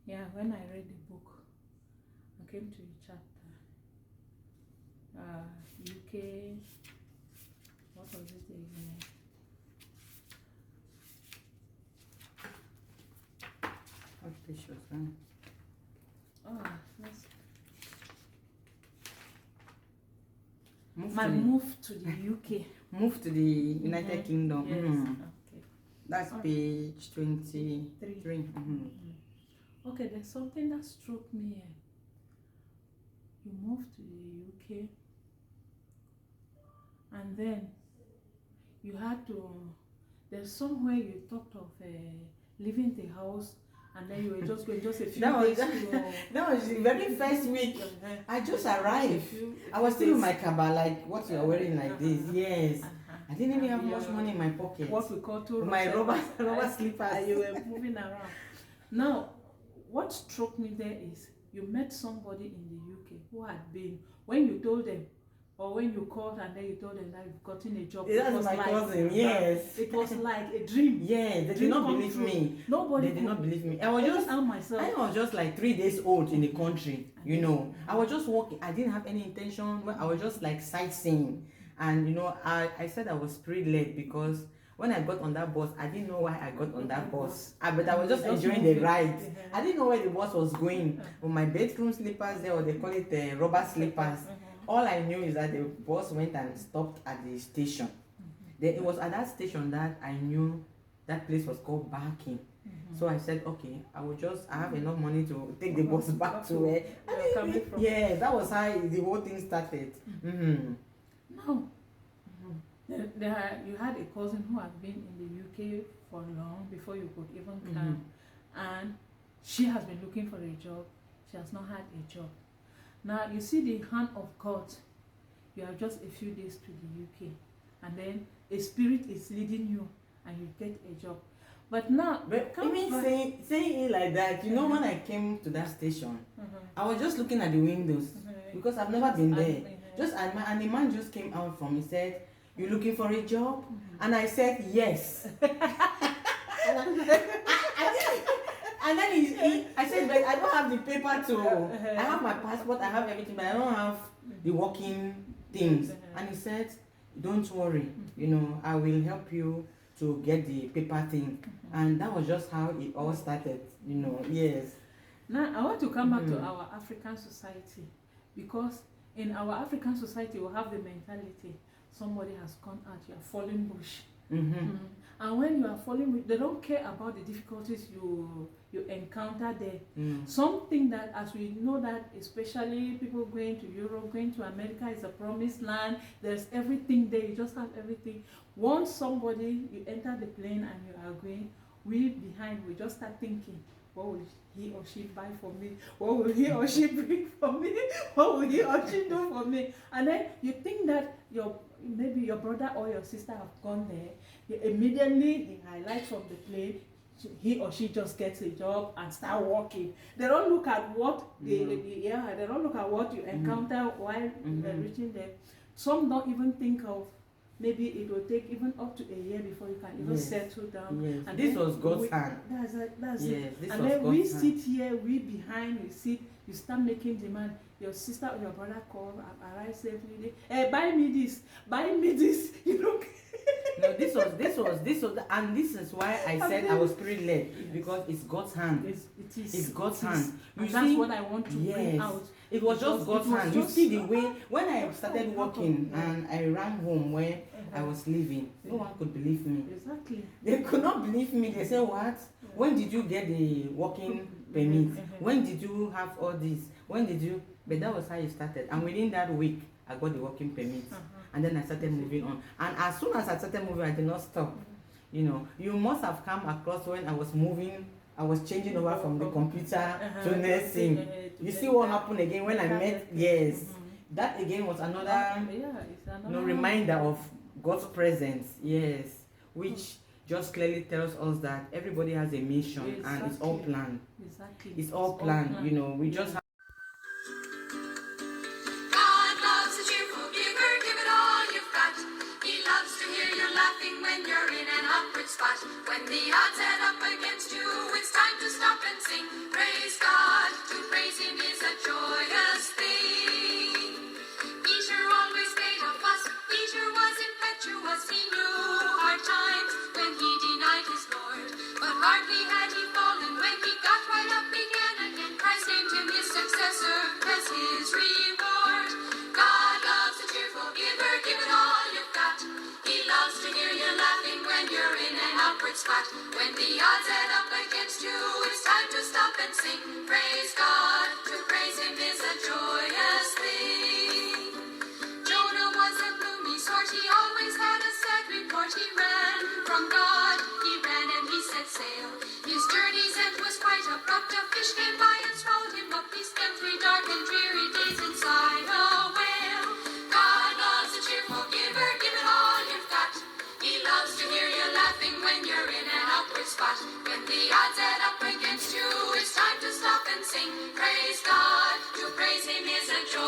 Yeah, when I read the book, I came to a chapter. UK, what was it again? What pictures, huh? Oh, let's Move my to the, move to the UK. move to the United Kingdom. Yes. Okay. That's page 23. Three. Okay, there's something that struck me here. You moved to the UK, and then you had to. There's somewhere you talked of leaving the house, and then you were just going just a few days to. That was the very first week. I just arrived. I was still in my kaba, like what you are wearing like this. Yes. I didn't even have much money in my pocket. What we call two my rubber slippers. And you were moving around. Now, what struck me there is you met somebody in the UK who had been, when you told them, or when you called and then you told them that you've gotten a job. That was my cousin, yes. It was like a dream. Yes, they did not believe me. Nobody They did not believe me. I was just like 3 days old in the country, you know. I was just walking. I didn't have any intention. I was just like sightseeing. And you know, I said I was spirit-led because when I got on that bus, I didn't know why I got on that bus. But I was just enjoying the ride. I didn't know where the bus was going. With my bedroom slippers there, or they call it rubber slippers. All I knew is that the bus went and stopped at the station. Then it was at that station that I knew that place was called Barking. So I said, okay, I have enough money to take the bus back to where yeah, that was how the whole thing started. Now, you had a cousin who had been in the UK for long before you could even come, and she has been looking for a job. She has not had a job. Now you see the hand of God. You are just a few days to the UK, and then a spirit is leading you, and you get a job. But now, even saying it like that, you know, when I came to that station, I was just looking at the windows because I've never been there. And the man just came out from. He said, "You looking for a job?" And I said, "Yes." And then I said, "But I don't have the paper to. I have my passport, I have everything, but I don't have the working things." And he said, "Don't worry, you know, I will help you to get the paper thing." And that was just how it all started, you know. Yes. Now I want to come back to our African society, because in our African society we have the mentality somebody has gone out, you are falling bush. And when you are falling, they don't care about the difficulties you encounter there. Something that, as we know, that especially people going to Europe, going to America, is a promised land. There's everything there. You just have everything. Once somebody, you enter the plane and you are going, we behind, we just start thinking, what will he or she buy for me? What will he or she bring for me? What will he or she do for me? And then you think that maybe your brother or your sister have gone there. Immediately he highlights from the plane, he or she just gets a job and start working. They don't look at what they don't look at what you encounter while reaching there. Some don't even think of maybe it will take even up to a year before you can even settle down. Yes. And this was God's hand. That's it. This and was then God's we hand. sit here, we behind, we sit, you start making demand. Your sister or your brother call, arrive safely. Hey, buy me this. You know. No, this was, and this is why I said I was spirit-led, because it's God's hand. It is. It's God's hand. You see, that's what I want to bring out. It was just God's hand. You see the way, when I started working and I ran home where I was living, no one could believe me. Exactly. They could not believe me. They said, "What? When did you get the working permit? When did you have all this? When did you?" But that was how it started. And within that week, I got the working permit. And then I started moving on. And as soon as I started moving, I did not stop. You know, you must have come across when I was moving, I was changing over from the computer to nursing. You see what happened again when I met? Yes. That again was another reminder of God's presence. Yes. Which just clearly tells us that everybody has a mission, and it's all planned. Exactly. It's all planned. You know, we just have upward spot. When the odds add up against you, it's time to stop and sing. Praise God, to praise Him is a joyous thing. Jonah was a gloomy sort, he always had a sad report. He ran from God, he ran and he set sail. His journey's end was quite abrupt, a fish came by and swallowed him up. He spent 3 dark and dreary days inside a whale. God loves a cheerful giver, give it all you've got. He loves to hear you laughing when you're in an awkward spot. When the odds add up against you, it's time to stop and sing. Praise God, to praise Him is a joy.